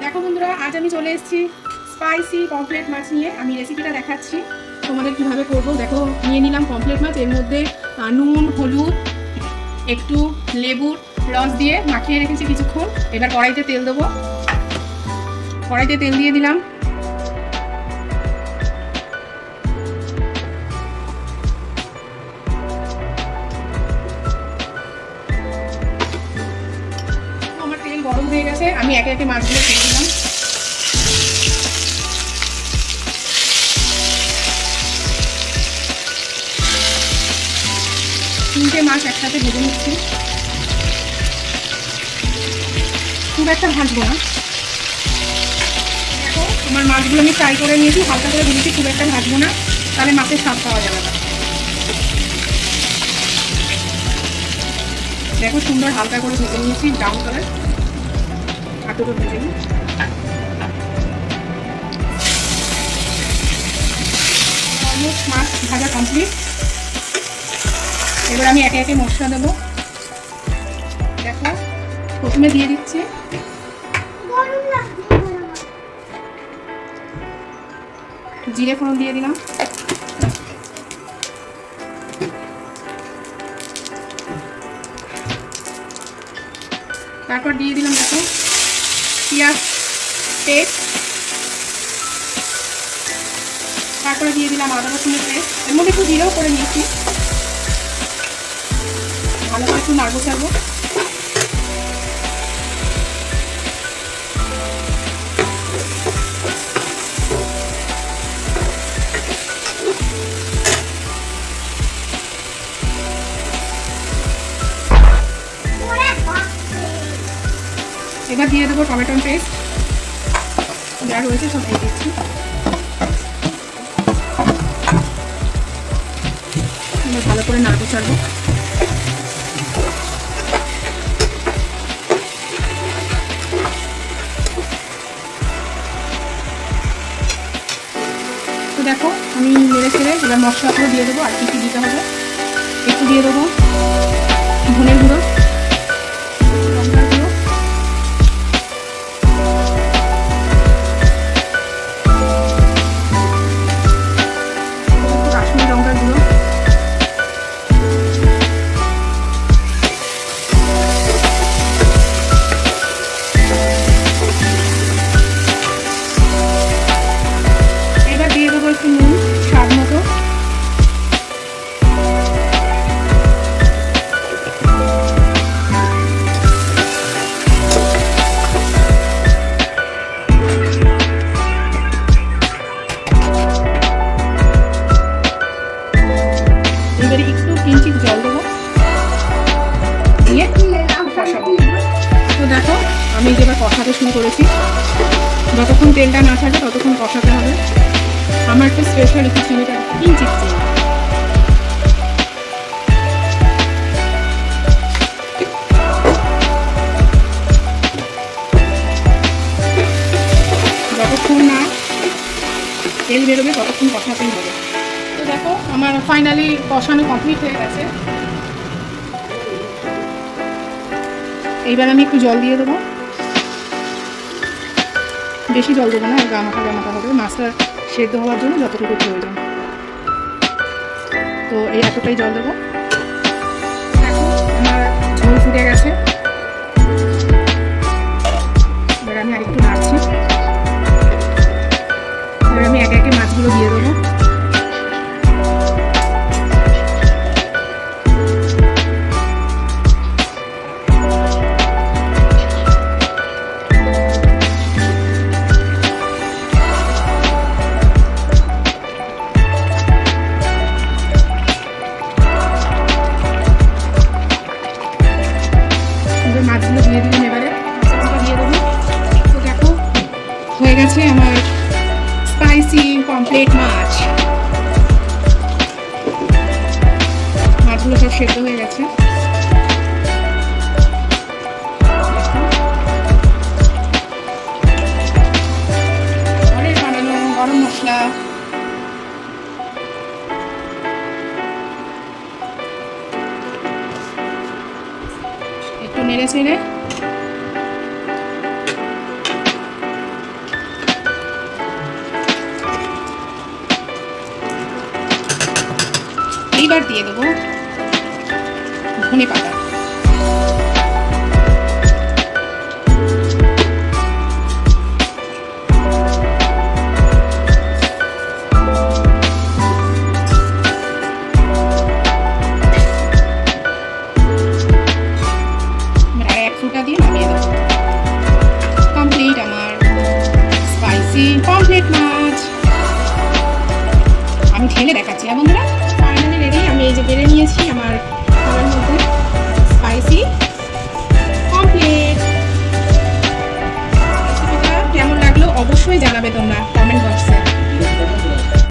দেখো বন্ধুরা, আজ আমি চলে এসেছি স্পাইসি পমফ্রেট মাছ নিয়ে। আমি রেসিপিটা দেখাচ্ছি তোমাদের কিভাবে করব। দেখো, নিয়ে নিলাম পমফ্রেট মাছ। এর মধ্যে নুন, হলুদ, একটু লেবুর রস দিয়ে মাখিয়ে রেখেছি কিছুক্ষণ। এবার কড়াইতে তেল দেবো। কড়াইতে তেল দিয়ে দিলাম। আমার তেল গরম হয়ে গেছে, আমি একে একে মাছগুলো ছেড়ে দিলাম। তিনটে মাছ একসাথে ভেজে নিচ্ছি। খুব একটা ভাজবো না। দেখো, আমার মাছগুলো আমি ফ্রাই করে নিয়েছি, হালকা করে ভেজেছি, খুব একটা ভাজবো না, তাহলে মাছের স্বাদ পাওয়া যাবে না। দেখো, সুন্দর হালকা করে ভেজে নিয়েছি, ব্রাউন কালার। আর দুটো ভেজে নিই। অলমোস্ট মাছ ভাজা কমপ্লিট। এবার আমি একে একে মশলা দেবো। দেখো, প্রথমে দিয়ে দিচ্ছি জিরে ফোড়ন, দিয়ে দিলাম। তারপর দিয়ে দিলাম, দেখো, পেঁয়াজ পেস্ট। তারপরে দিয়ে দিলাম আদা রসুনের পেস্ট। এর মধ্যে একটু জিরেও করে নিয়েছি। ভালো করে একটু নাড়বো চাড়বো। এবার দিয়ে দেবো টমেটোর পেস্ট, যা রয়েছে সব দিয়ে দিচ্ছি। ভালো করে নাড়বো চাড়বো। তো দেখো, আমি নেড়ে ছেড়ে এবার মশলাগুলো দিয়ে দেবো। আর কি কি দিতে হবে একটু দিয়ে দেবো। ধনের গুঁড়ো, লঙ্কার গুঁড়ো, কাশ্মীরি লঙ্কার গুঁড়ো, এবার দিয়ে দেবো একটু নুন স্বাদ মতো। এবারে একটু কিঞ্চিত জল দেবো, দিয়ে কষাবো। তো দেখো, আমি এবার কষাতে শুরু করেছি। যতক্ষণ তেলটা না থাকে ততক্ষণ কষাতে হবে। আমার একটা স্পেশাল একটু চিনিটা কিঞ্চিত চিনি। যতক্ষণ না তেল বেরোবে ততক্ষণ কষাতেই হবে। তো দেখো, আমার ফাইনালি কষানো কমপ্লিট হয়ে গেছে। এইবার আমি একটু জল দিয়ে দেবো। বেশি জল দেবো না, গামাখা গামাখা হবে। মাছটা সেদ্ধ হওয়ার জন্য যতটুকু প্রয়োজন, তো এই এতটাই জল দেবো। দেখো, আমার ঝোল ফুটে গেছে। এবার আমি আরেকটু নাড়ছি। এবার আমি একে একে মাছগুলো দিয়ে দেবো। মাছগুলো দিয়ে দিলাম। এবারে মশলাটা দিয়ে দেবো। তো দেখো, হয়ে গেছে আমার স্পাইসি পমফ্রেট মাছ। মাছগুলো সব সেদ্ধ হয়ে গেছে। ঘরের বানানো গরম মশলা, একটু নেড়ে ছেড়ে এইবার দিয়ে দেবো ধনে পাতা। আর এক ফুটা দিয়ে নামিয়ে দেবো। কমপ্লিট আমার স্পাইসি পমফ্রেট মাছ। আমি ঢেলে দেখাচ্ছি। হ্যাঁ বন্ধুরা, ফাইনালি রেডি। আমি এই যে বেড়ে নিয়েছি